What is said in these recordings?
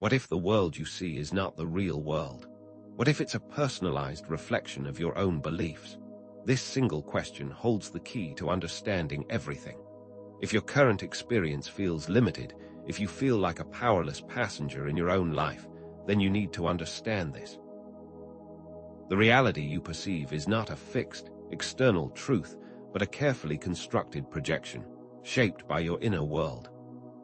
What if the world you see is not the real world? What if it's a personalized reflection of your own beliefs? This single question holds the key to understanding everything. If your current experience feels limited, if you feel like a powerless passenger in your own life, then you need to understand this. The reality you perceive is not a fixed, external truth, but a carefully constructed projection, shaped by your inner world.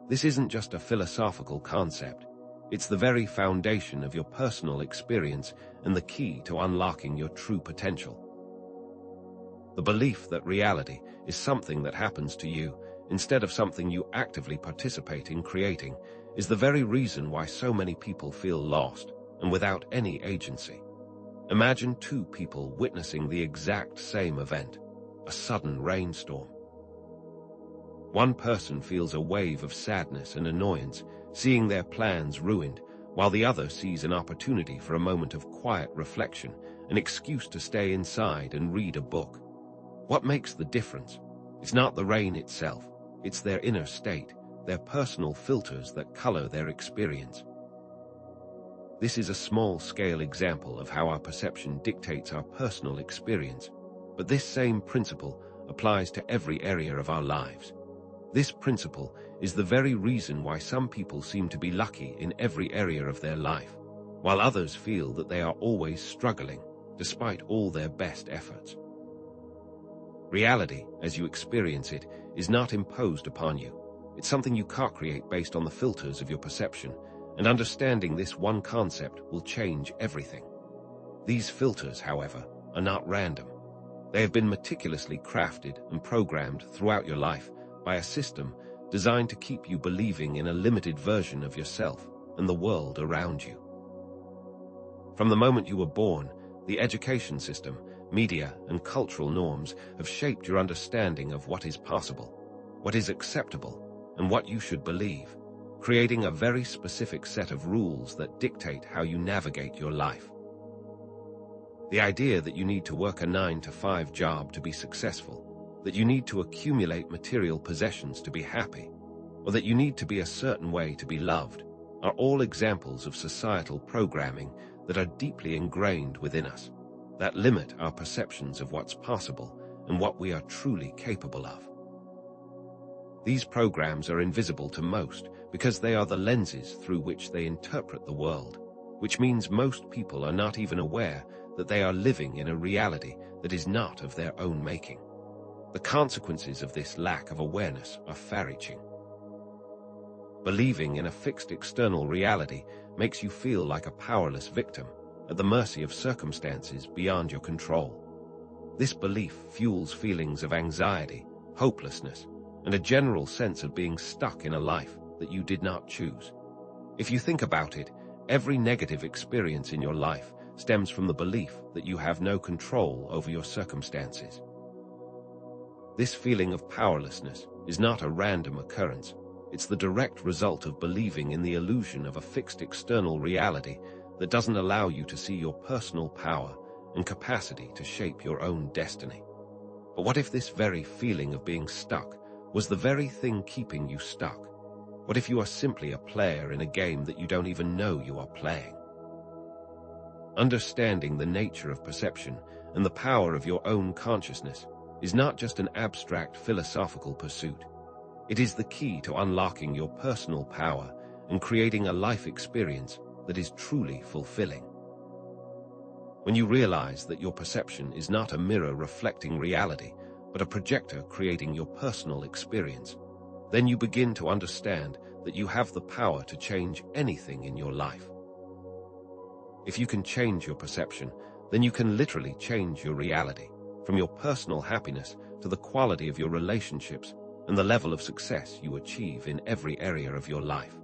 This isn't just a philosophical concept. It's the very foundation of your personal experience and the key to unlocking your true potential. The belief that reality is something that happens to you, instead of something you actively participate in creating, is the very reason why so many people feel lost and without any agency. Imagine two people witnessing the exact same event, a sudden rainstorm. One person feels a wave of sadness and annoyance, seeing their plans ruined, while the other sees an opportunity for a moment of quiet reflection, an excuse to stay inside and read a book. What makes the difference? It's not the rain itself, it's their inner state, their personal filters that color their experience. This is a small-scale example of how our perception dictates our personal experience, but this same principle applies to every area of our lives. This principle is the very reason why some people seem to be lucky in every area of their life, while others feel that they are always struggling, despite all their best efforts. Reality, as you experience it, is not imposed upon you. It's something you co-create based on the filters of your perception, and understanding this one concept will change everything. These filters, however, are not random. They have been meticulously crafted and programmed throughout your life by a system designed to keep you believing in a limited version of yourself and the world around you. From the moment you were born, the education system, media, and cultural norms have shaped your understanding of what is possible, what is acceptable, and what you should believe, creating a very specific set of rules that dictate how you navigate your life. The idea that you need to work a 9-to-5 job to be successful, that you need to accumulate material possessions to be happy, or that you need to be a certain way to be loved, are all examples of societal programming that are deeply ingrained within us, that limit our perceptions of what's possible and what we are truly capable of. These programs are invisible to most because they are the lenses through which they interpret the world, which means most people are not even aware that they are living in a reality that is not of their own making. The consequences of this lack of awareness are far-reaching. Believing in a fixed external reality makes you feel like a powerless victim, at the mercy of circumstances beyond your control. This belief fuels feelings of anxiety, hopelessness, and a general sense of being stuck in a life that you did not choose. If you think about it, every negative experience in your life stems from the belief that you have no control over your circumstances. This feeling of powerlessness is not a random occurrence. It's the direct result of believing in the illusion of a fixed external reality that doesn't allow you to see your personal power and capacity to shape your own destiny. But what if this very feeling of being stuck was the very thing keeping you stuck? What if you are simply a player in a game that you don't even know you are playing? Understanding the nature of perception and the power of your own consciousness is not just an abstract philosophical pursuit. It is the key to unlocking your personal power and creating a life experience that is truly fulfilling. When you realize that your perception is not a mirror reflecting reality, but a projector creating your personal experience, then you begin to understand that you have the power to change anything in your life. If you can change your perception, then you can literally change your reality, from your personal happiness to the quality of your relationships and the level of success you achieve in every area of your life.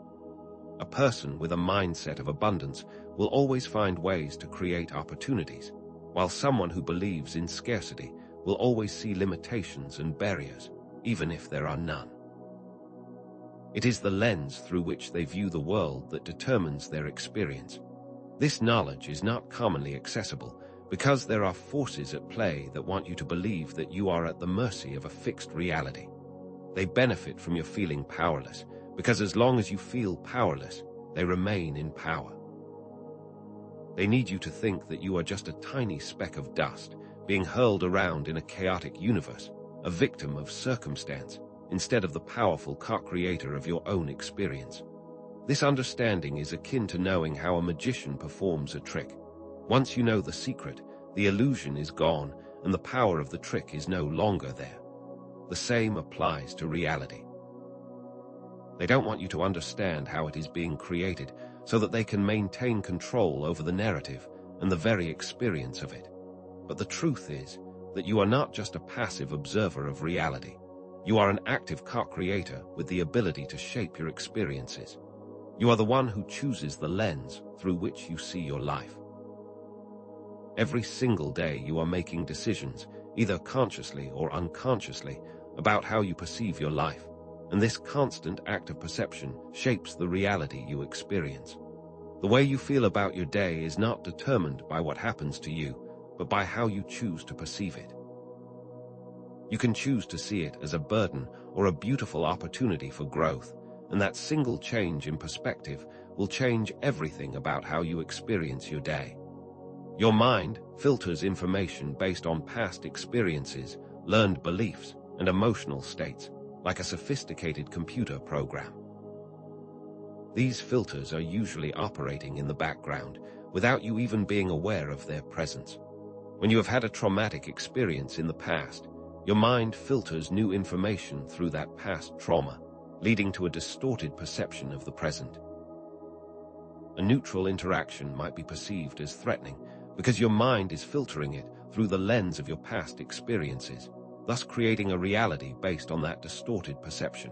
A person with a mindset of abundance will always find ways to create opportunities, while someone who believes in scarcity will always see limitations and barriers, even if there are none. It is the lens through which they view the world that determines their experience. This knowledge is not commonly accessible because there are forces at play that want you to believe that you are at the mercy of a fixed reality. They benefit from your feeling powerless, because as long as you feel powerless, they remain in power. They need you to think that you are just a tiny speck of dust being hurled around in a chaotic universe, a victim of circumstance, instead of the powerful co-creator of your own experience. This understanding is akin to knowing how a magician performs a trick. Once you know the secret, the illusion is gone and the power of the trick is no longer there. The same applies to reality. They don't want you to understand how it is being created so that they can maintain control over the narrative and the very experience of it. But the truth is that you are not just a passive observer of reality. You are an active co-creator with the ability to shape your experiences. You are the one who chooses the lens through which you see your life. Every single day you are making decisions, either consciously or unconsciously, about how you perceive your life, and this constant act of perception shapes the reality you experience. The way you feel about your day is not determined by what happens to you, but by how you choose to perceive it. You can choose to see it as a burden or a beautiful opportunity for growth, and that single change in perspective will change everything about how you experience your day. Your mind filters information based on past experiences, learned beliefs, and emotional states, like a sophisticated computer program. These filters are usually operating in the background without you even being aware of their presence. When you have had a traumatic experience in the past, your mind filters new information through that past trauma, leading to a distorted perception of the present. A neutral interaction might be perceived as threatening because your mind is filtering it through the lens of your past experiences, thus creating a reality based on that distorted perception.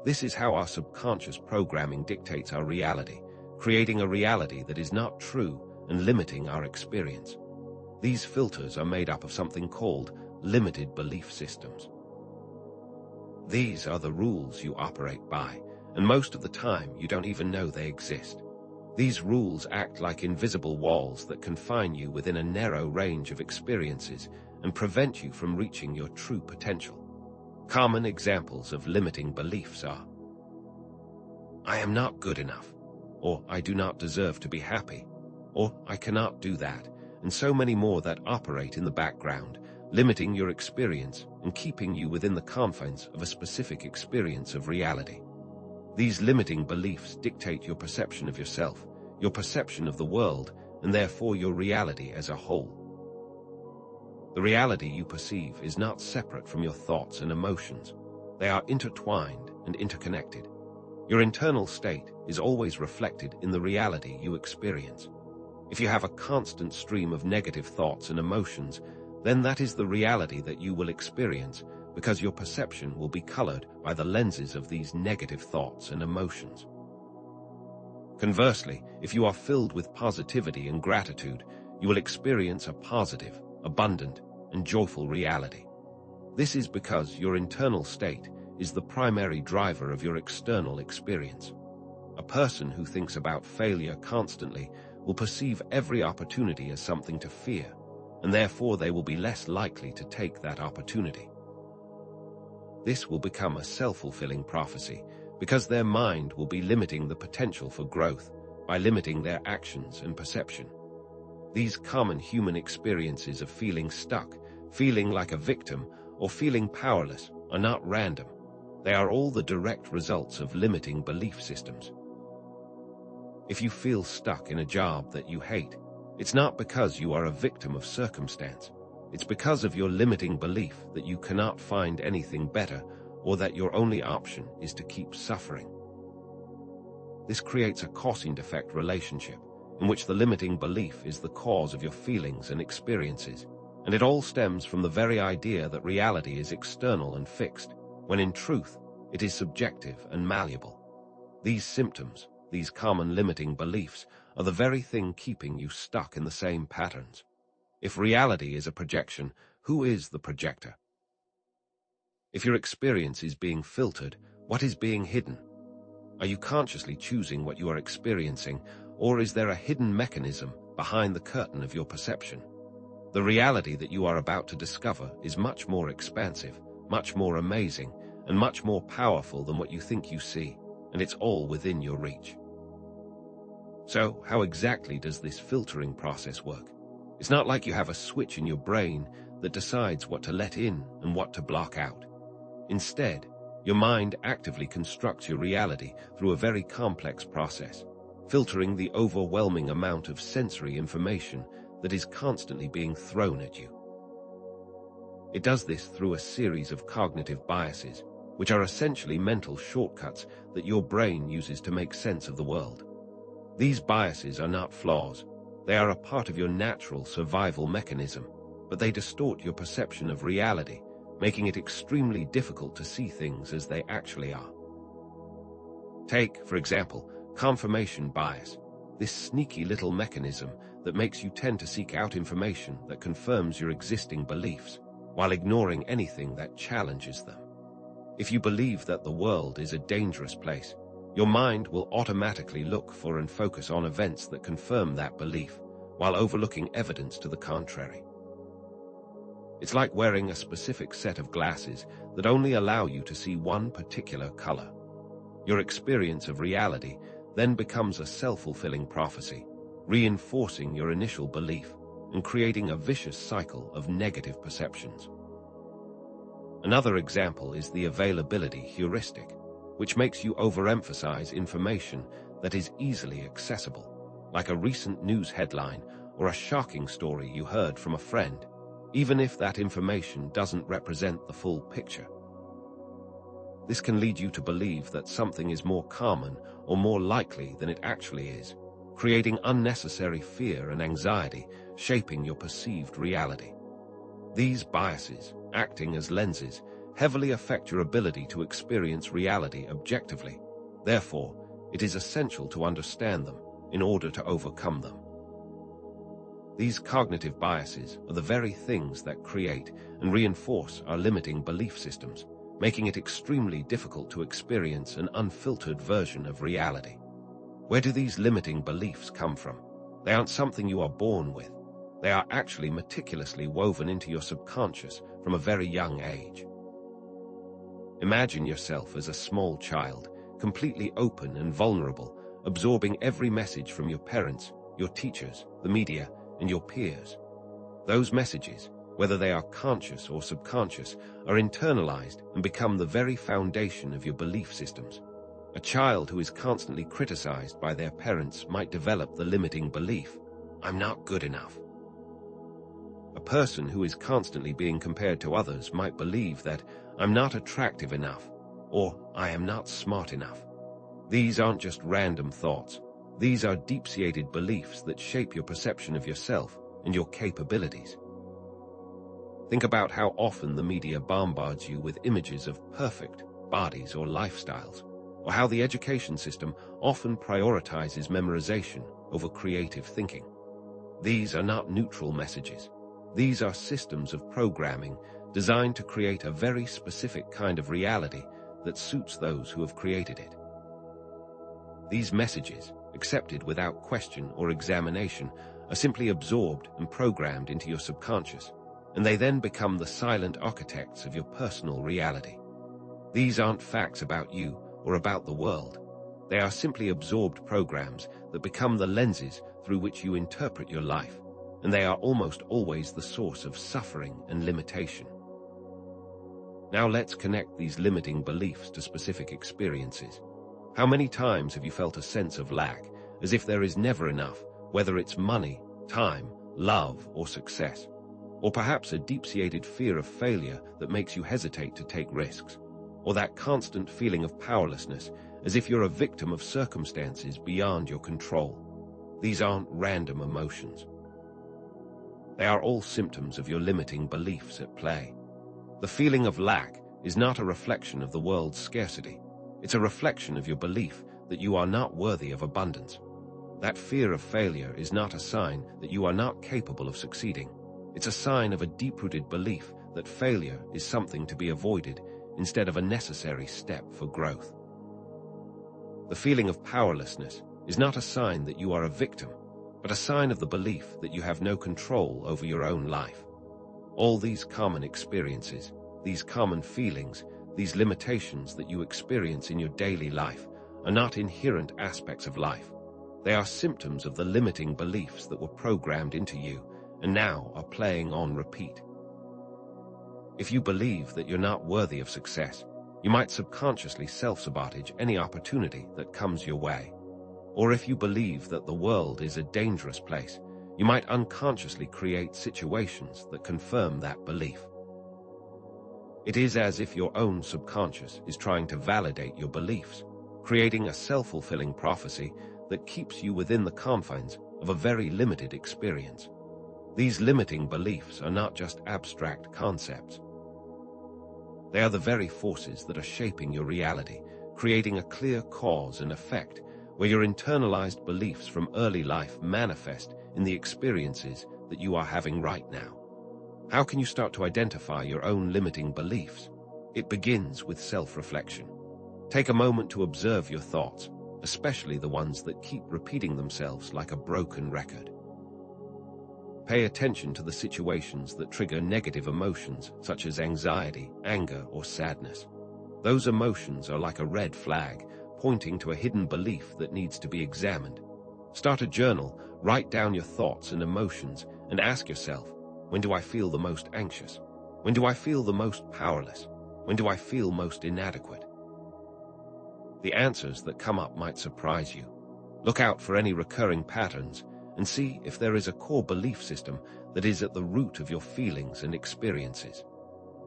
This is how our subconscious programming dictates our reality, creating a reality that is not true and limiting our experience. These filters are made up of something called limited belief systems. These are the rules you operate by, and most of the time you don't even know they exist. These rules act like invisible walls that confine you within a narrow range of experiences and prevent you from reaching your true potential. Common examples of limiting beliefs are: I am not good enough, or I do not deserve to be happy, or I cannot do that, and so many more that operate in the background, limiting your experience and keeping you within the confines of a specific experience of reality. These limiting beliefs dictate your perception of yourself, your perception of the world, and therefore your reality as a whole. The reality you perceive is not separate from your thoughts and emotions. They are intertwined and interconnected. Your internal state is always reflected in the reality you experience. If you have a constant stream of negative thoughts and emotions, then that is the reality that you will experience, because your perception will be colored by the lenses of these negative thoughts and emotions. Conversely, if you are filled with positivity and gratitude, you will experience a positive, abundant, and joyful reality. This is because your internal state is the primary driver of your external experience. A person who thinks about failure constantly will perceive every opportunity as something to fear, and therefore they will be less likely to take that opportunity. This will become a self-fulfilling prophecy, because their mind will be limiting the potential for growth by limiting their actions and perception. These common human experiences of feeling stuck, feeling like a victim, or feeling powerless are not random. They are all the direct results of limiting belief systems. If you feel stuck in a job that you hate, it's not because you are a victim of circumstance. It's because of your limiting belief that you cannot find anything better, or that your only option is to keep suffering. This creates a cause and effect relationship, in which the limiting belief is the cause of your feelings and experiences, and it all stems from the very idea that reality is external and fixed, when in truth, it is subjective and malleable. These symptoms, these common limiting beliefs, are the very thing keeping you stuck in the same patterns. If reality is a projection, who is the projector? If your experience is being filtered, what is being hidden? Are you consciously choosing what you are experiencing, or is there a hidden mechanism behind the curtain of your perception? The reality that you are about to discover is much more expansive, much more amazing, and much more powerful than what you think you see, and it's all within your reach. So, how exactly does this filtering process work? It's not like you have a switch in your brain that decides what to let in and what to block out. Instead, your mind actively constructs your reality through a very complex process, filtering the overwhelming amount of sensory information that is constantly being thrown at you. It does this through a series of cognitive biases, which are essentially mental shortcuts that your brain uses to make sense of the world. These biases are not flaws. They are a part of your natural survival mechanism, but they distort your perception of reality, making it extremely difficult to see things as they actually are. Take, for example, confirmation bias, this sneaky little mechanism that makes you tend to seek out information that confirms your existing beliefs, while ignoring anything that challenges them. If you believe that the world is a dangerous place, your mind will automatically look for and focus on events that confirm that belief, while overlooking evidence to the contrary. It's like wearing a specific set of glasses that only allow you to see one particular color. Your experience of reality then becomes a self-fulfilling prophecy, reinforcing your initial belief and creating a vicious cycle of negative perceptions. Another example is the availability heuristic, which makes you overemphasize information that is easily accessible, like a recent news headline or a shocking story you heard from a friend, even if that information doesn't represent the full picture. This can lead you to believe that something is more common or more likely than it actually is, creating unnecessary fear and anxiety, shaping your perceived reality. These biases, acting as lenses, heavily affect your ability to experience reality objectively. Therefore, it is essential to understand them in order to overcome them. These cognitive biases are the very things that create and reinforce our limiting belief systems, making it extremely difficult to experience an unfiltered version of reality. Where do these limiting beliefs come from? They aren't something you are born with. They are actually meticulously woven into your subconscious from a very young age. Imagine yourself as a small child, completely open and vulnerable, absorbing every message from your parents, your teachers, the media, and your peers. Those messages, whether they are conscious or subconscious, are internalized and become the very foundation of your belief systems. A child who is constantly criticized by their parents might develop the limiting belief, "I'm not good enough." A person who is constantly being compared to others might believe that, "I'm not attractive enough," or "I am not smart enough." These aren't just random thoughts. These are deep-seated beliefs that shape your perception of yourself and your capabilities. Think about how often the media bombards you with images of perfect bodies or lifestyles, or how the education system often prioritizes memorization over creative thinking. These are not neutral messages. These are systems of programming designed to create a very specific kind of reality that suits those who have created it. These messages, accepted without question or examination, are simply absorbed and programmed into your subconscious, and they then become the silent architects of your personal reality. These aren't facts about you or about the world. They are simply absorbed programs that become the lenses through which you interpret your life, and they are almost always the source of suffering and limitation. Now let's connect these limiting beliefs to specific experiences. How many times have you felt a sense of lack, as if there is never enough, whether it's money, time, love, or success? Or perhaps a deep-seated fear of failure that makes you hesitate to take risks? Or that constant feeling of powerlessness, as if you're a victim of circumstances beyond your control? These aren't random emotions. They are all symptoms of your limiting beliefs at play. The feeling of lack is not a reflection of the world's scarcity. It's a reflection of your belief that you are not worthy of abundance. That fear of failure is not a sign that you are not capable of succeeding. It's a sign of a deep-rooted belief that failure is something to be avoided instead of a necessary step for growth. The feeling of powerlessness is not a sign that you are a victim, but a sign of the belief that you have no control over your own life. All these common experiences, these common feelings, these limitations that you experience in your daily life are not inherent aspects of life. They are symptoms of the limiting beliefs that were programmed into you and now are playing on repeat. If you believe that you're not worthy of success, you might subconsciously self-sabotage any opportunity that comes your way. Or if you believe that the world is a dangerous place, you might unconsciously create situations that confirm that belief. It is as if your own subconscious is trying to validate your beliefs, creating a self-fulfilling prophecy that keeps you within the confines of a very limited experience. These limiting beliefs are not just abstract concepts. They are the very forces that are shaping your reality, creating a clear cause and effect where your internalized beliefs from early life manifest in the experiences that you are having right now. How can you start to identify your own limiting beliefs? It begins with self-reflection. Take a moment to observe your thoughts, especially the ones that keep repeating themselves like a broken record. Pay attention to the situations that trigger negative emotions, such as anxiety, anger, or sadness. Those emotions are like a red flag, pointing to a hidden belief that needs to be examined. Start a journal, write down your thoughts and emotions, and ask yourself, when do I feel the most anxious? When do I feel the most powerless? When do I feel most inadequate? The answers that come up might surprise you. Look out for any recurring patterns and see if there is a core belief system that is at the root of your feelings and experiences.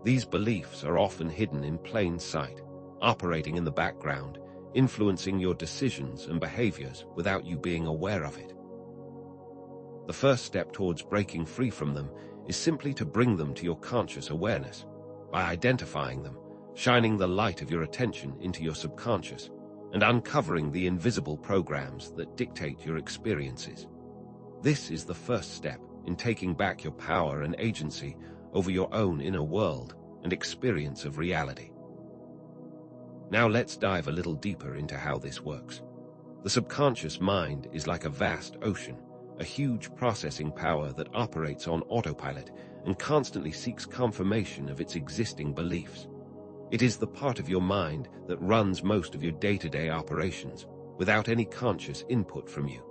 These beliefs are often hidden in plain sight, operating in the background, influencing your decisions and behaviors without you being aware of it. The first step towards breaking free from them is simply to bring them to your conscious awareness. By identifying them, shining the light of your attention into your subconscious, and uncovering the invisible programs that dictate your experiences. This is the first step in taking back your power and agency over your own inner world and experience of reality. Now let's dive a little deeper into how this works. The subconscious mind is like a vast ocean, a huge processing power that operates on autopilot and constantly seeks confirmation of its existing beliefs. It is the part of your mind that runs most of your day-to-day operations, without any conscious input from you.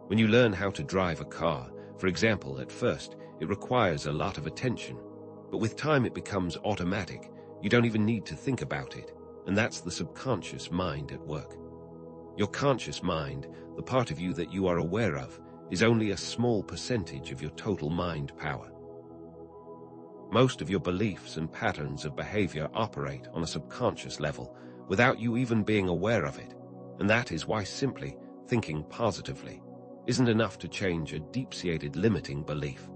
When you learn how to drive a car, for example, at first, it requires a lot of attention, but with time it becomes automatic. You don't even need to think about it, and that's the subconscious mind at work. Your conscious mind, the part of you that you are aware of, is only a small percentage of your total mind power. Most of your beliefs and patterns of behavior operate on a subconscious level without you even being aware of it, and that is why simply thinking positively isn't enough to change a deep-seated limiting belief.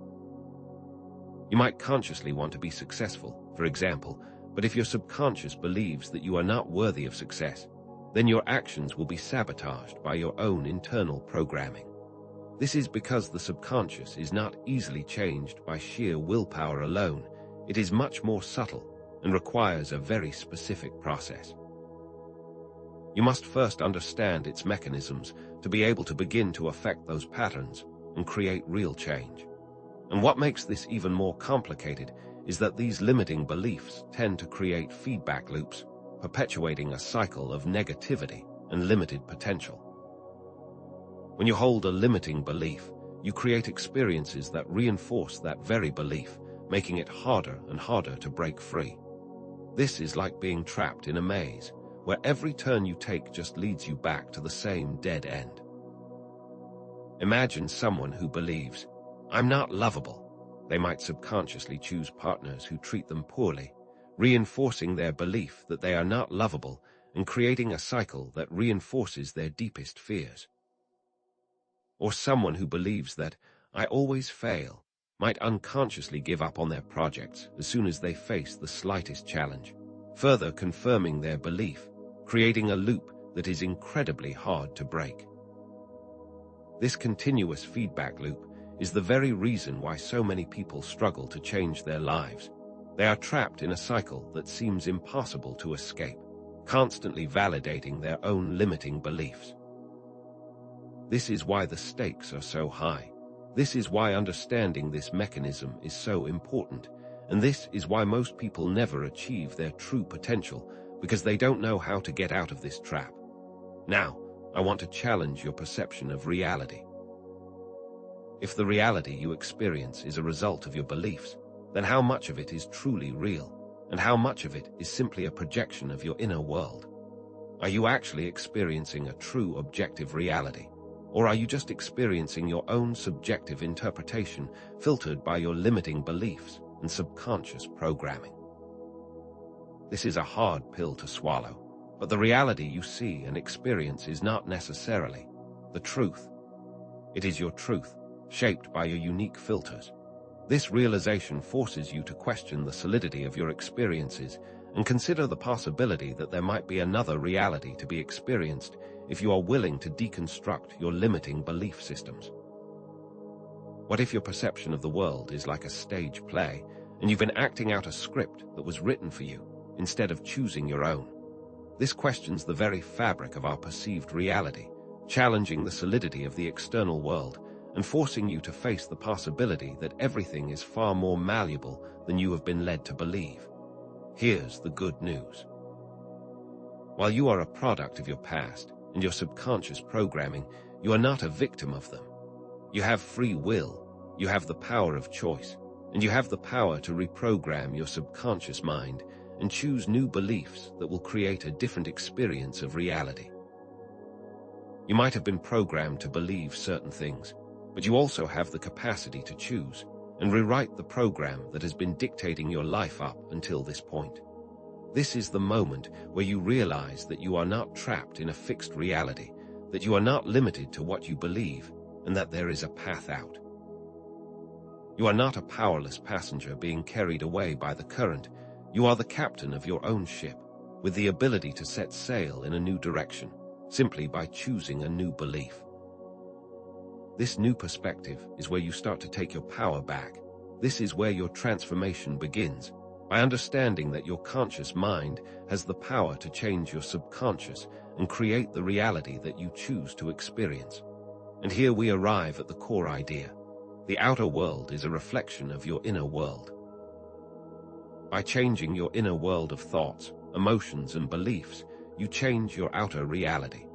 You might consciously want to be successful, for example, but if your subconscious believes that you are not worthy of success, then your actions will be sabotaged by your own internal programming. This is because the subconscious is not easily changed by sheer willpower alone. It is much more subtle and requires a very specific process. You must first understand its mechanisms to be able to begin to affect those patterns and create real change. And what makes this even more complicated is that these limiting beliefs tend to create feedback loops, perpetuating a cycle of negativity and limited potential. When you hold a limiting belief, you create experiences that reinforce that very belief, making it harder and harder to break free. This is like being trapped in a maze, where every turn you take just leads you back to the same dead end. Imagine someone who believes, "I'm not lovable." They might subconsciously choose partners who treat them poorly, reinforcing their belief that they are not lovable and creating a cycle that reinforces their deepest fears. Or someone who believes that, "I always fail," might unconsciously give up on their projects as soon as they face the slightest challenge, further confirming their belief, creating a loop that is incredibly hard to break. This continuous feedback loop is the very reason why so many people struggle to change their lives. They are trapped in a cycle that seems impossible to escape, constantly validating their own limiting beliefs. This is why the stakes are so high. This is why understanding this mechanism is so important, and this is why most people never achieve their true potential, because they don't know how to get out of this trap. Now, I want to challenge your perception of reality. If the reality you experience is a result of your beliefs, then how much of it is truly real, and how much of it is simply a projection of your inner world? Are you actually experiencing a true objective reality, or are you just experiencing your own subjective interpretation filtered by your limiting beliefs and subconscious programming? This is a hard pill to swallow, but the reality you see and experience is not necessarily the truth. It is your truth, shaped by your unique filters. This realization forces you to question the solidity of your experiences and consider the possibility that there might be another reality to be experienced if you are willing to deconstruct your limiting belief systems. What if your perception of the world is like a stage play, and you've been acting out a script that was written for you, instead of choosing your own? This questions the very fabric of our perceived reality, challenging the solidity of the external world, and forcing you to face the possibility that everything is far more malleable than you have been led to believe. Here's the good news. While you are a product of your past and your subconscious programming, you are not a victim of them. You have free will, you have the power of choice, and you have the power to reprogram your subconscious mind and choose new beliefs that will create a different experience of reality. You might have been programmed to believe certain things, but you also have the capacity to choose and rewrite the program that has been dictating your life up until this point. This is the moment where you realize that you are not trapped in a fixed reality, that you are not limited to what you believe, and that there is a path out. You are not a powerless passenger being carried away by the current. You are the captain of your own ship, with the ability to set sail in a new direction, simply by choosing a new belief. This new perspective is where you start to take your power back. This is where your transformation begins, by understanding that your conscious mind has the power to change your subconscious and create the reality that you choose to experience. And here we arrive at the core idea. The outer world is a reflection of your inner world. By changing your inner world of thoughts, emotions, and beliefs, you change your outer reality.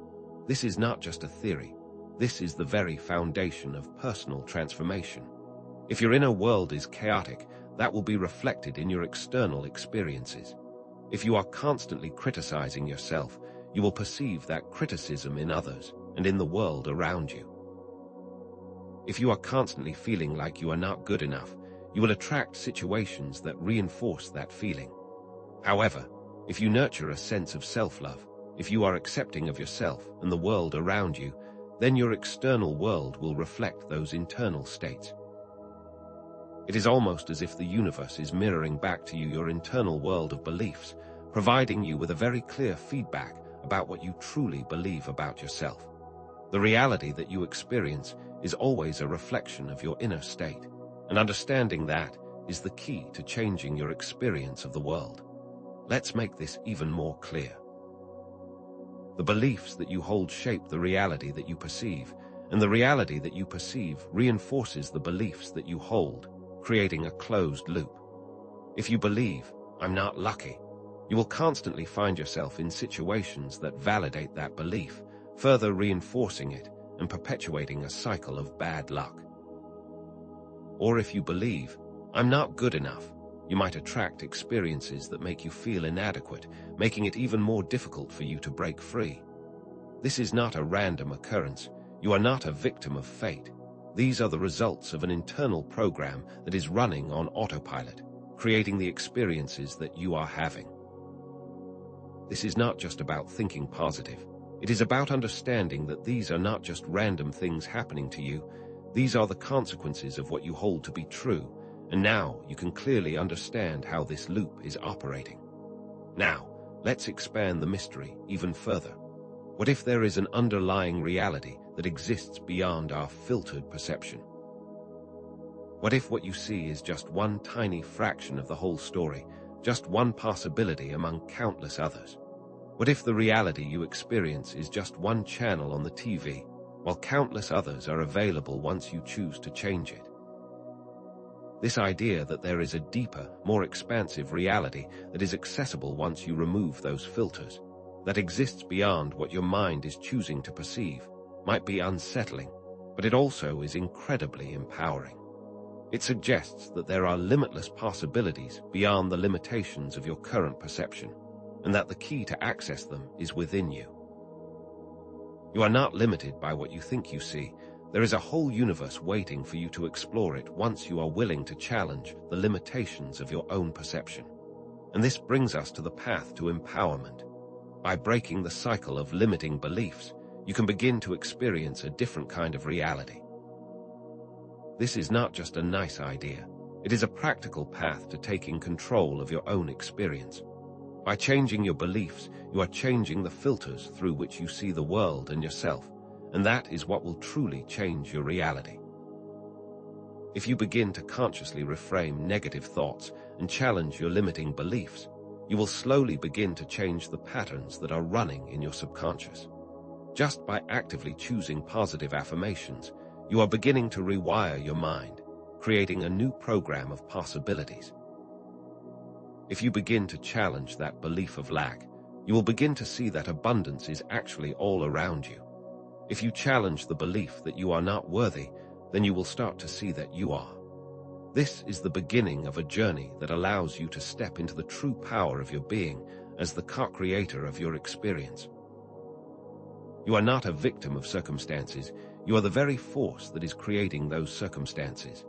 This is not just a theory. This is the very foundation of personal transformation. If your inner world is chaotic, that will be reflected in your external experiences. If you are constantly criticizing yourself, you will perceive that criticism in others and in the world around you. If you are constantly feeling like you are not good enough, you will attract situations that reinforce that feeling. However, if you nurture a sense of self-love, if you are accepting of yourself and the world around you, then your external world will reflect those internal states. It is almost as if the universe is mirroring back to you your internal world of beliefs, providing you with a very clear feedback about what you truly believe about yourself. The reality that you experience is always a reflection of your inner state, and understanding that is the key to changing your experience of the world. Let's make this even more clear. The beliefs that you hold shape the reality that you perceive, and the reality that you perceive reinforces the beliefs that you hold, creating a closed loop. If you believe, "I'm not lucky," you will constantly find yourself in situations that validate that belief, further reinforcing it and perpetuating a cycle of bad luck. Or if you believe, "I'm not good enough," you might attract experiences that make you feel inadequate, making it even more difficult for you to break free. This is not a random occurrence. You are not a victim of fate. These are the results of an internal program that is running on autopilot, creating the experiences that you are having. This is not just about thinking positive. It is about understanding that these are not just random things happening to you. These are the consequences of what you hold to be true, and now you can clearly understand how this loop is operating. Now, let's expand the mystery even further. What if there is an underlying reality that exists beyond our filtered perception? What if what you see is just one tiny fraction of the whole story, just one possibility among countless others? What if the reality you experience is just one channel on the TV, while countless others are available once you choose to change it? This idea that there is a deeper, more expansive reality that is accessible once you remove those filters, that exists beyond what your mind is choosing to perceive might be unsettling, but it also is incredibly empowering. It suggests that there are limitless possibilities beyond the limitations of your current perception, and that the key to access them is within you. You are not limited by what you think you see. There is a whole universe waiting for you to explore it once you are willing to challenge the limitations of your own perception. And this brings us to the path to empowerment. By breaking the cycle of limiting beliefs, you can begin to experience a different kind of reality. This is not just a nice idea. It is a practical path to taking control of your own experience. By changing your beliefs, you are changing the filters through which you see the world and yourself, and that is what will truly change your reality. If you begin to consciously reframe negative thoughts and challenge your limiting beliefs, you will slowly begin to change the patterns that are running in your subconscious. Just by actively choosing positive affirmations, you are beginning to rewire your mind, creating a new program of possibilities. If you begin to challenge that belief of lack, you will begin to see that abundance is actually all around you. If you challenge the belief that you are not worthy, then you will start to see that you are. This is the beginning of a journey that allows you to step into the true power of your being as the co-creator of your experience. You are not a victim of circumstances. You are the very force that is creating those circumstances.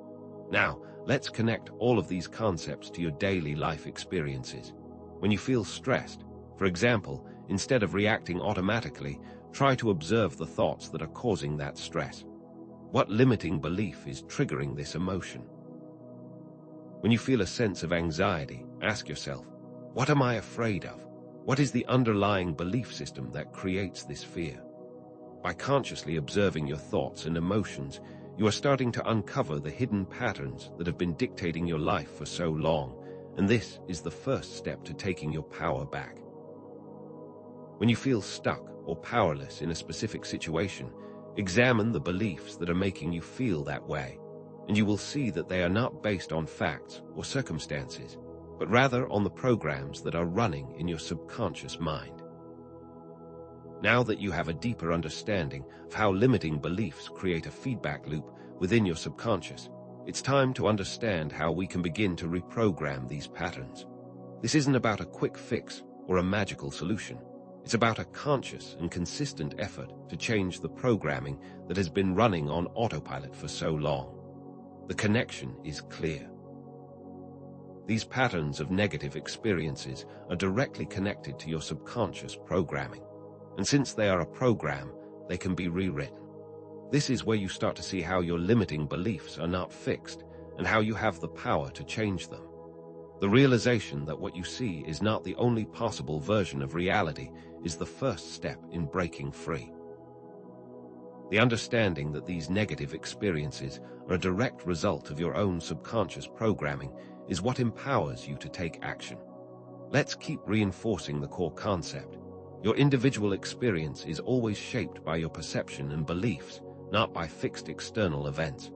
Now, let's connect all of these concepts to your daily life experiences. When you feel stressed, for example, instead of reacting automatically, try to observe the thoughts that are causing that stress. What limiting belief is triggering this emotion? When you feel a sense of anxiety, ask yourself, what am I afraid of? What is the underlying belief system that creates this fear? By consciously observing your thoughts and emotions, you are starting to uncover the hidden patterns that have been dictating your life for so long, and this is the first step to taking your power back. When you feel stuck or powerless in a specific situation, examine the beliefs that are making you feel that way, and you will see that they are not based on facts or circumstances, but rather on the programs that are running in your subconscious mind. Now that you have a deeper understanding of how limiting beliefs create a feedback loop within your subconscious, it's time to understand how we can begin to reprogram these patterns. This isn't about a quick fix or a magical solution. It's about a conscious and consistent effort to change the programming that has been running on autopilot for so long. The connection is clear. These patterns of negative experiences are directly connected to your subconscious programming. And since they are a program, they can be rewritten. This is where you start to see how your limiting beliefs are not fixed and how you have the power to change them. The realization that what you see is not the only possible version of reality is the first step in breaking free. The understanding that these negative experiences are a direct result of your own subconscious programming is what empowers you to take action. Let's keep reinforcing the core concept. Your individual experience is always shaped by your perception and beliefs, not by fixed external events.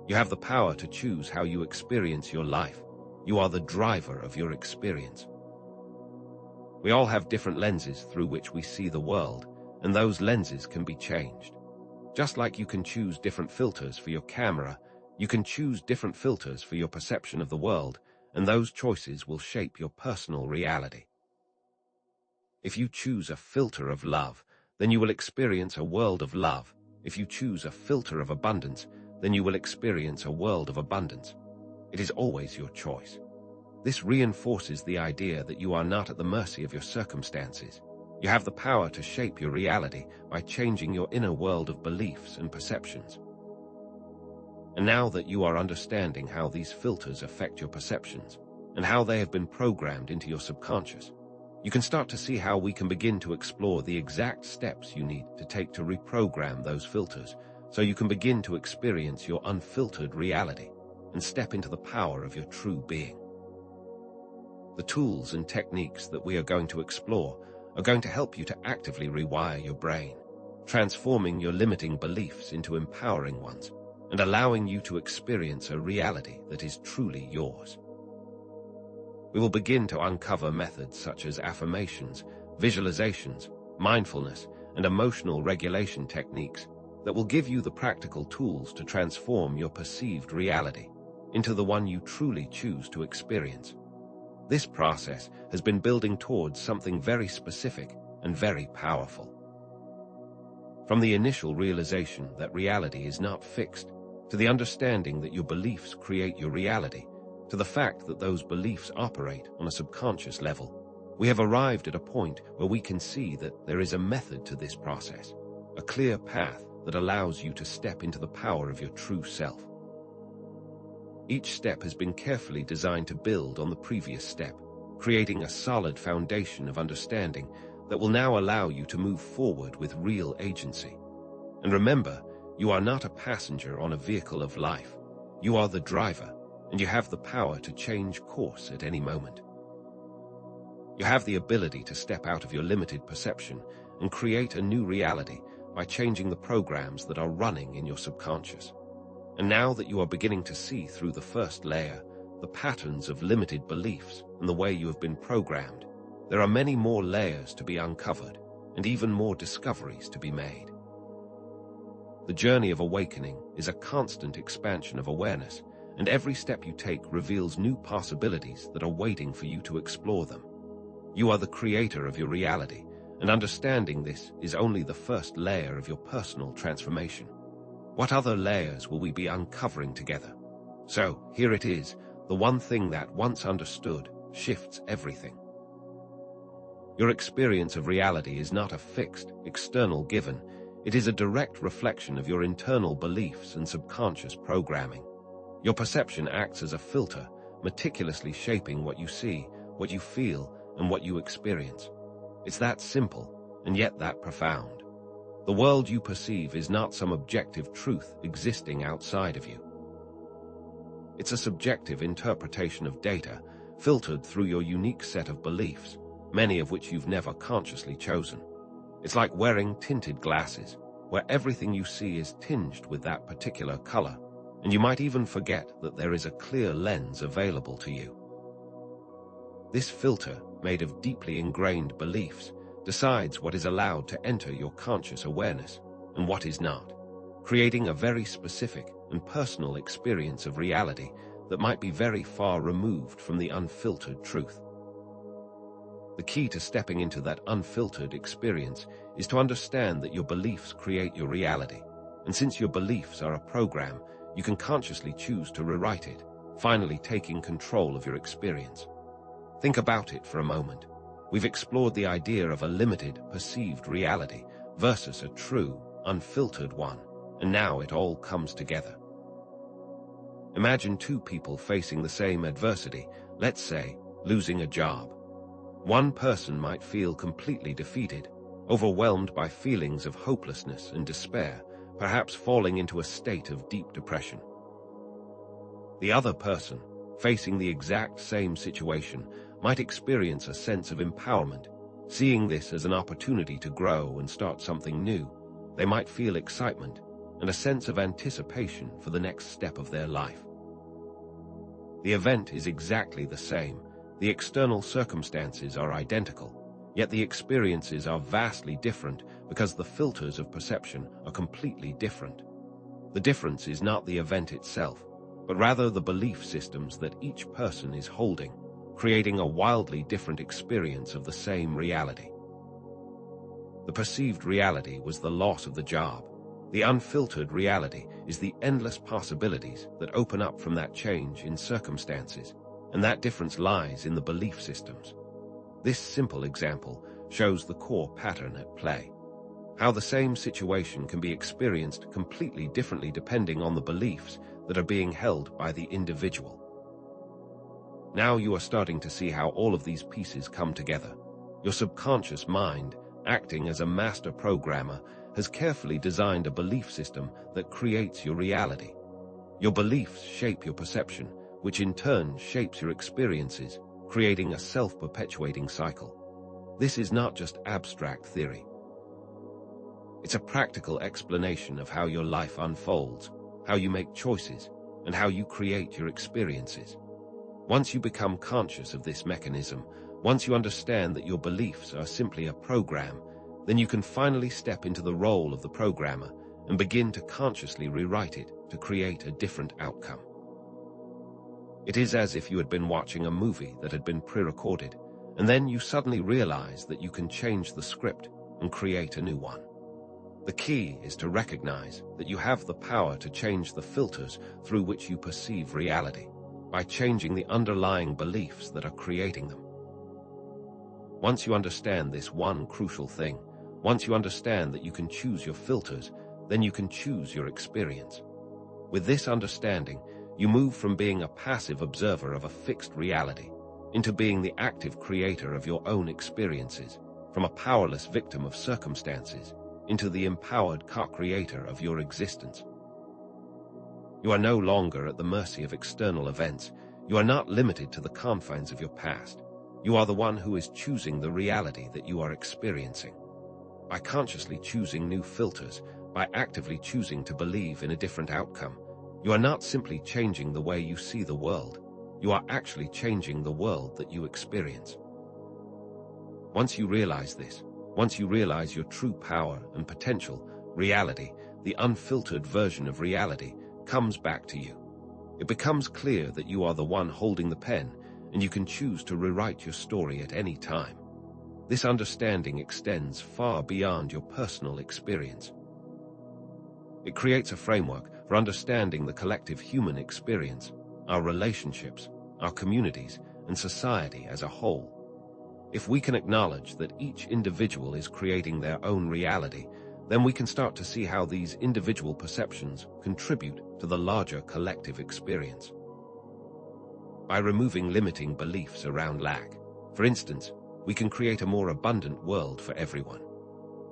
You have the power to choose how you experience your life. You are the driver of your experience. We all have different lenses through which we see the world, and those lenses can be changed. Just like you can choose different filters for your camera, you can choose different filters for your perception of the world, and those choices will shape your personal reality. If you choose a filter of love, then you will experience a world of love. If you choose a filter of abundance, then you will experience a world of abundance. It is always your choice. This reinforces the idea that you are not at the mercy of your circumstances. You have the power to shape your reality by changing your inner world of beliefs and perceptions. And now that you are understanding how these filters affect your perceptions and how they have been programmed into your subconscious, you can start to see how we can begin to explore the exact steps you need to take to reprogram those filters so you can begin to experience your unfiltered reality and step into the power of your true being. The tools and techniques that we are going to explore are going to help you to actively rewire your brain, transforming your limiting beliefs into empowering ones and allowing you to experience a reality that is truly yours. We will begin to uncover methods such as affirmations, visualizations, mindfulness, and emotional regulation techniques that will give you the practical tools to transform your perceived reality into the one you truly choose to experience. This process has been building towards something very specific and very powerful. From the initial realization that reality is not fixed, to the understanding that your beliefs create your reality, to the fact that those beliefs operate on a subconscious level, we have arrived at a point where we can see that there is a method to this process, a clear path that allows you to step into the power of your true self. Each step has been carefully designed to build on the previous step, creating a solid foundation of understanding that will now allow you to move forward with real agency. And remember, you are not a passenger on a vehicle of life. You are the driver, and you have the power to change course at any moment. You have the ability to step out of your limited perception and create a new reality by changing the programs that are running in your subconscious. And now that you are beginning to see through the first layer, the patterns of limited beliefs and the way you have been programmed, there are many more layers to be uncovered and even more discoveries to be made. The journey of awakening is a constant expansion of awareness, and every step you take reveals new possibilities that are waiting for you to explore them. You are the creator of your reality, and understanding this is only the first layer of your personal transformation. What other layers will we be uncovering together? So, here it is, the one thing that, once understood, shifts everything. Your experience of reality is not a fixed, external given. It is a direct reflection of your internal beliefs and subconscious programming. Your perception acts as a filter, meticulously shaping what you see, what you feel, and what you experience. It's that simple, and yet that profound. The world you perceive is not some objective truth existing outside of you. It's a subjective interpretation of data, filtered through your unique set of beliefs, many of which you've never consciously chosen. It's like wearing tinted glasses, where everything you see is tinged with that particular color, and you might even forget that there is a clear lens available to you. This filter, made of deeply ingrained beliefs, decides what is allowed to enter your conscious awareness and what is not, creating a very specific and personal experience of reality that might be very far removed from the unfiltered truth. The key to stepping into that unfiltered experience is to understand that your beliefs create your reality, and since your beliefs are a program, you can consciously choose to rewrite it, finally taking control of your experience. Think about it for a moment. We've explored the idea of a limited, perceived reality versus a true, unfiltered one, and now it all comes together. Imagine two people facing the same adversity, let's say, losing a job. One person might feel completely defeated, overwhelmed by feelings of hopelessness and despair, perhaps falling into a state of deep depression. The other person, facing the exact same situation, might experience a sense of empowerment, seeing this as an opportunity to grow and start something new. They might feel excitement and a sense of anticipation for the next step of their life. The event is exactly the same. The external circumstances are identical, yet the experiences are vastly different because the filters of perception are completely different. The difference is not the event itself, but rather the belief systems that each person is holding, creating a wildly different experience of the same reality. The perceived reality was the loss of the job. The unfiltered reality is the endless possibilities that open up from that change in circumstances, and that difference lies in the belief systems. This simple example shows the core pattern at play, how the same situation can be experienced completely differently depending on the beliefs that are being held by the individual. Now you are starting to see how all of these pieces come together. Your subconscious mind, acting as a master programmer, has carefully designed a belief system that creates your reality. Your beliefs shape your perception, which in turn shapes your experiences, creating a self-perpetuating cycle. This is not just abstract theory. It's a practical explanation of how your life unfolds, how you make choices, and how you create your experiences. Once you become conscious of this mechanism, once you understand that your beliefs are simply a program, then you can finally step into the role of the programmer and begin to consciously rewrite it to create a different outcome. It is as if you had been watching a movie that had been pre-recorded, and then you suddenly realize that you can change the script and create a new one. The key is to recognize that you have the power to change the filters through which you perceive reality, by changing the underlying beliefs that are creating them. Once you understand this one crucial thing, once you understand that you can choose your filters, then you can choose your experience. With this understanding, you move from being a passive observer of a fixed reality into being the active creator of your own experiences, from a powerless victim of circumstances into the empowered co-creator of your existence. You are no longer at the mercy of external events. You are not limited to the confines of your past. You are the one who is choosing the reality that you are experiencing. By consciously choosing new filters, by actively choosing to believe in a different outcome, you are not simply changing the way you see the world. You are actually changing the world that you experience. Once you realize this, once you realize your true power and potential, reality, the unfiltered version of reality, comes back to you. It becomes clear that you are the one holding the pen, and you can choose to rewrite your story at any time. This understanding extends far beyond your personal experience. It creates a framework for understanding the collective human experience, our relationships, our communities, and society as a whole. If we can acknowledge that each individual is creating their own reality, then we can start to see how these individual perceptions contribute to the larger collective experience. By removing limiting beliefs around lack, for instance, we can create a more abundant world for everyone.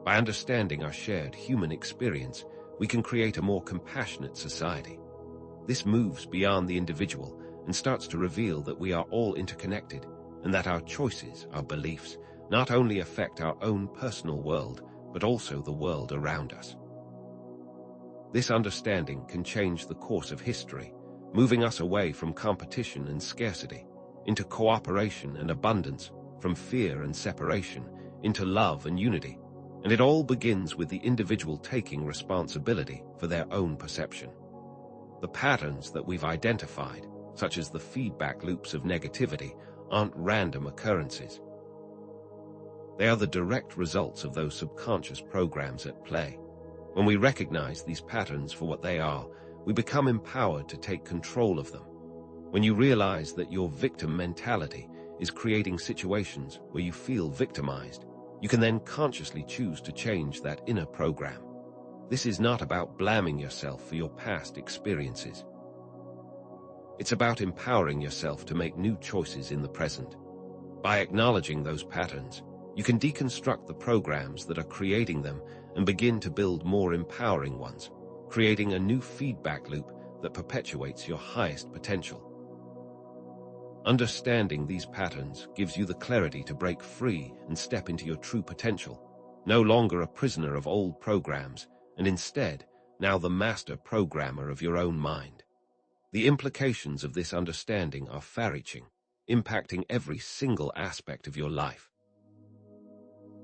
By understanding our shared human experience, we can create a more compassionate society. This moves beyond the individual and starts to reveal that we are all interconnected, and that our choices, our beliefs, not only affect our own personal world, but also the world around us. This understanding can change the course of history, moving us away from competition and scarcity, into cooperation and abundance, from fear and separation, into love and unity. And it all begins with the individual taking responsibility for their own perception. The patterns that we've identified, such as the feedback loops of negativity, aren't random occurrences. They are the direct results of those subconscious programs at play. When we recognize these patterns for what they are, we become empowered to take control of them. When you realize that your victim mentality is creating situations where you feel victimized, you can then consciously choose to change that inner program. This is not about blaming yourself for your past experiences. It's about empowering yourself to make new choices in the present. By acknowledging those patterns, you can deconstruct the programs that are creating them and begin to build more empowering ones, creating a new feedback loop that perpetuates your highest potential. Understanding these patterns gives you the clarity to break free and step into your true potential, no longer a prisoner of old programs, and instead, now the master programmer of your own mind. The implications of this understanding are far-reaching, impacting every single aspect of your life.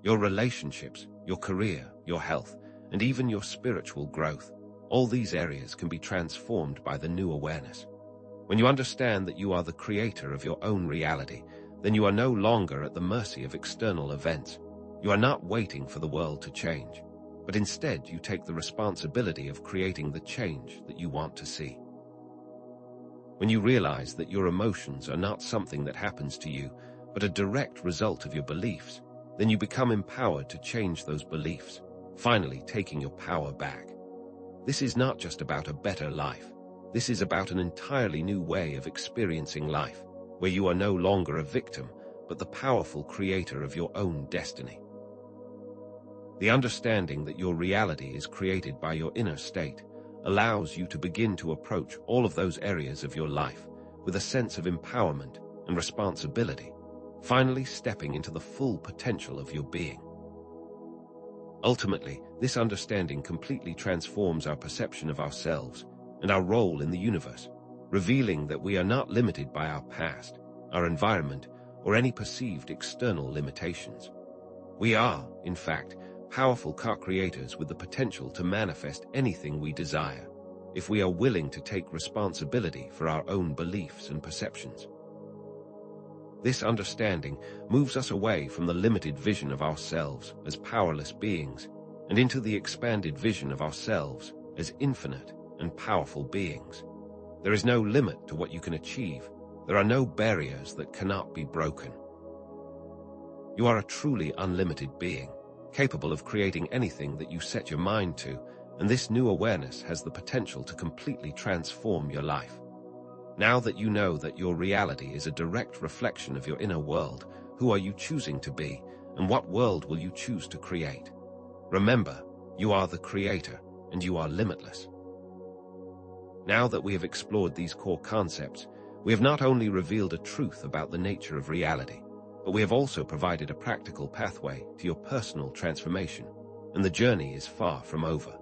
Your relationships, your career, your health, and even your spiritual growth, all these areas can be transformed by the new awareness. When you understand that you are the creator of your own reality, then you are no longer at the mercy of external events. You are not waiting for the world to change, but instead you take the responsibility of creating the change that you want to see. When you realize that your emotions are not something that happens to you, but a direct result of your beliefs, then you become empowered to change those beliefs, finally taking your power back. This is not just about a better life. This is about an entirely new way of experiencing life, where you are no longer a victim, but the powerful creator of your own destiny. The understanding that your reality is created by your inner state allows you to begin to approach all of those areas of your life with a sense of empowerment and responsibility, finally stepping into the full potential of your being. Ultimately, this understanding completely transforms our perception of ourselves and our role in the universe. revealing that we are not limited by our past, our environment, or any perceived external limitations. We are, in fact, powerful co-creators with the potential to manifest anything we desire, if we are willing to take responsibility for our own beliefs and perceptions. This understanding moves us away from the limited vision of ourselves as powerless beings and into the expanded vision of ourselves as infinite and powerful beings. There is no limit to what you can achieve. There are no barriers that cannot be broken. You are a truly unlimited being, capable of creating anything that you set your mind to, and this new awareness has the potential to completely transform your life. Now that you know that your reality is a direct reflection of your inner world, who are you choosing to be, and what world will you choose to create? Remember, you are the creator, and you are limitless. Now that we have explored these core concepts, we have not only revealed a truth about the nature of reality, but we have also provided a practical pathway to your personal transformation, and the journey is far from over.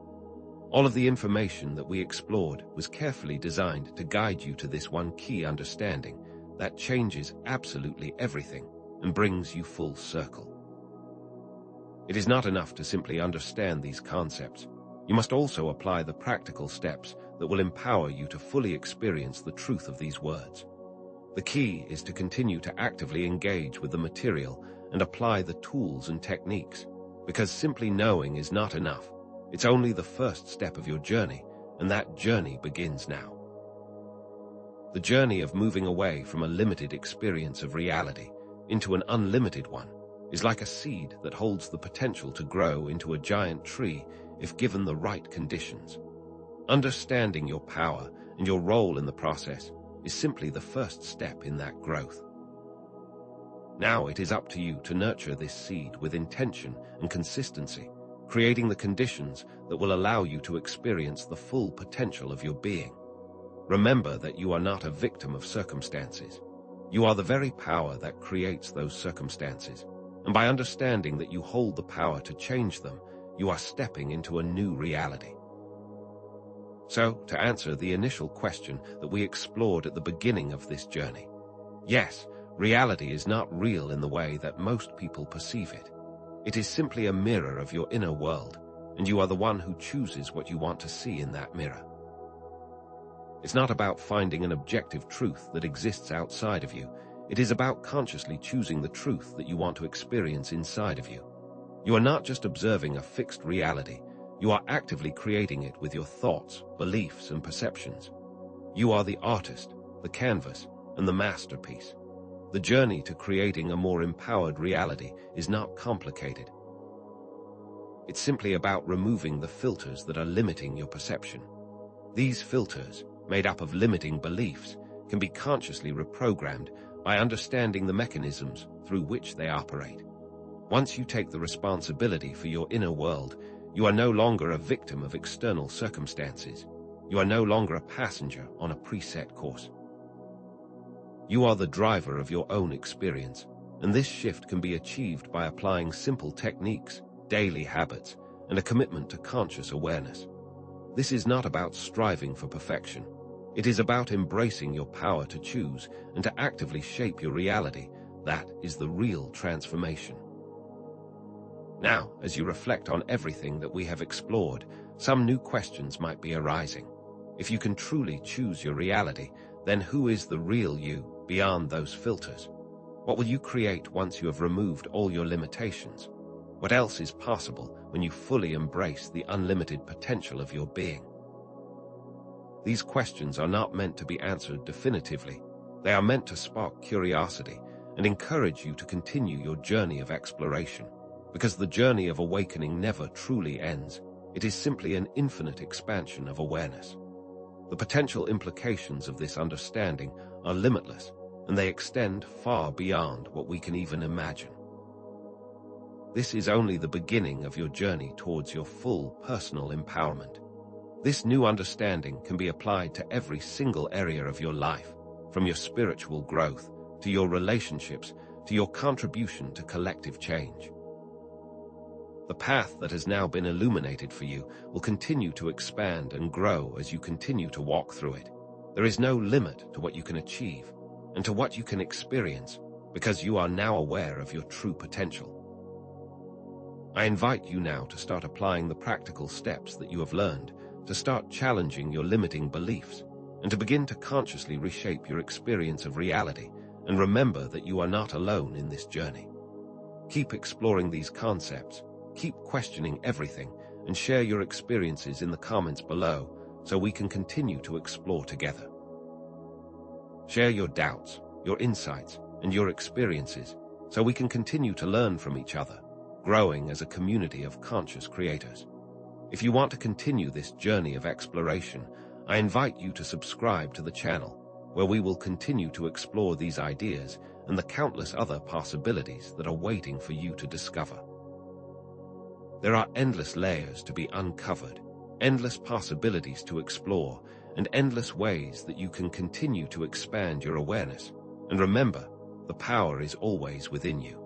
All of the information that we explored was carefully designed to guide you to this one key understanding that changes absolutely everything and brings you full circle. It is not enough to simply understand these concepts. You must also apply the practical steps that will empower you to fully experience the truth of these words. The key is to continue to actively engage with the material and apply the tools and techniques, because simply knowing is not enough. It's only the first step of your journey, and that journey begins now. The journey of moving away from a limited experience of reality into an unlimited one is like a seed that holds the potential to grow into a giant tree if given the right conditions. Understanding your power and your role in the process is simply the first step in that growth. Now it is up to you to nurture this seed with intention and consistency, creating the conditions that will allow you to experience the full potential of your being. Remember that you are not a victim of circumstances. You are the very power that creates those circumstances, and by understanding that you hold the power to change them, you are stepping into a new reality. So, to answer the initial question that we explored at the beginning of this journey, yes, reality is not real in the way that most people perceive it. It is simply a mirror of your inner world, and you are the one who chooses what you want to see in that mirror. It's not about finding an objective truth that exists outside of you. It is about consciously choosing the truth that you want to experience inside of you. You are not just observing a fixed reality. You are actively creating it with your thoughts, beliefs, and perceptions. You are the artist, the canvas, and the masterpiece. The journey to creating a more empowered reality is not complicated. It's simply about removing the filters that are limiting your perception. These filters, made up of limiting beliefs, can be consciously reprogrammed by understanding the mechanisms through which they operate. Once you take the responsibility for your inner world, you are no longer a victim of external circumstances. You are no longer a passenger on a preset course. You are the driver of your own experience, and this shift can be achieved by applying simple techniques, daily habits, and a commitment to conscious awareness. This is not about striving for perfection. It is about embracing your power to choose and to actively shape your reality. That is the real transformation. Now, as you reflect on everything that we have explored, some new questions might be arising. If you can truly choose your reality, then who is the real you beyond those filters? What will you create once you have removed all your limitations? What else is possible when you fully embrace the unlimited potential of your being? These questions are not meant to be answered definitively. They are meant to spark curiosity and encourage you to continue your journey of exploration, because the journey of awakening never truly ends. It is simply an infinite expansion of awareness. The potential implications of this understanding are limitless, and they extend far beyond what we can even imagine. This is only the beginning of your journey towards your full personal empowerment. This new understanding can be applied to every single area of your life, from your spiritual growth, to your relationships, to your contribution to collective change. The path that has now been illuminated for you will continue to expand and grow as you continue to walk through it. There is no limit to what you can achieve and to what you can experience because you are now aware of your true potential. I invite you now to start applying the practical steps that you have learned, to start challenging your limiting beliefs, and to begin to consciously reshape your experience of reality, and remember that you are not alone in this journey. Keep exploring these concepts, keep questioning everything, and share your experiences in the comments below so we can continue to explore together. Share your doubts, your insights, and your experiences so we can continue to learn from each other, growing as a community of conscious creators. If you want to continue this journey of exploration, I invite you to subscribe to the channel, where we will continue to explore these ideas and the countless other possibilities that are waiting for you to discover. There are endless layers to be uncovered, endless possibilities to explore, and endless ways that you can continue to expand your awareness. And remember, the power is always within you.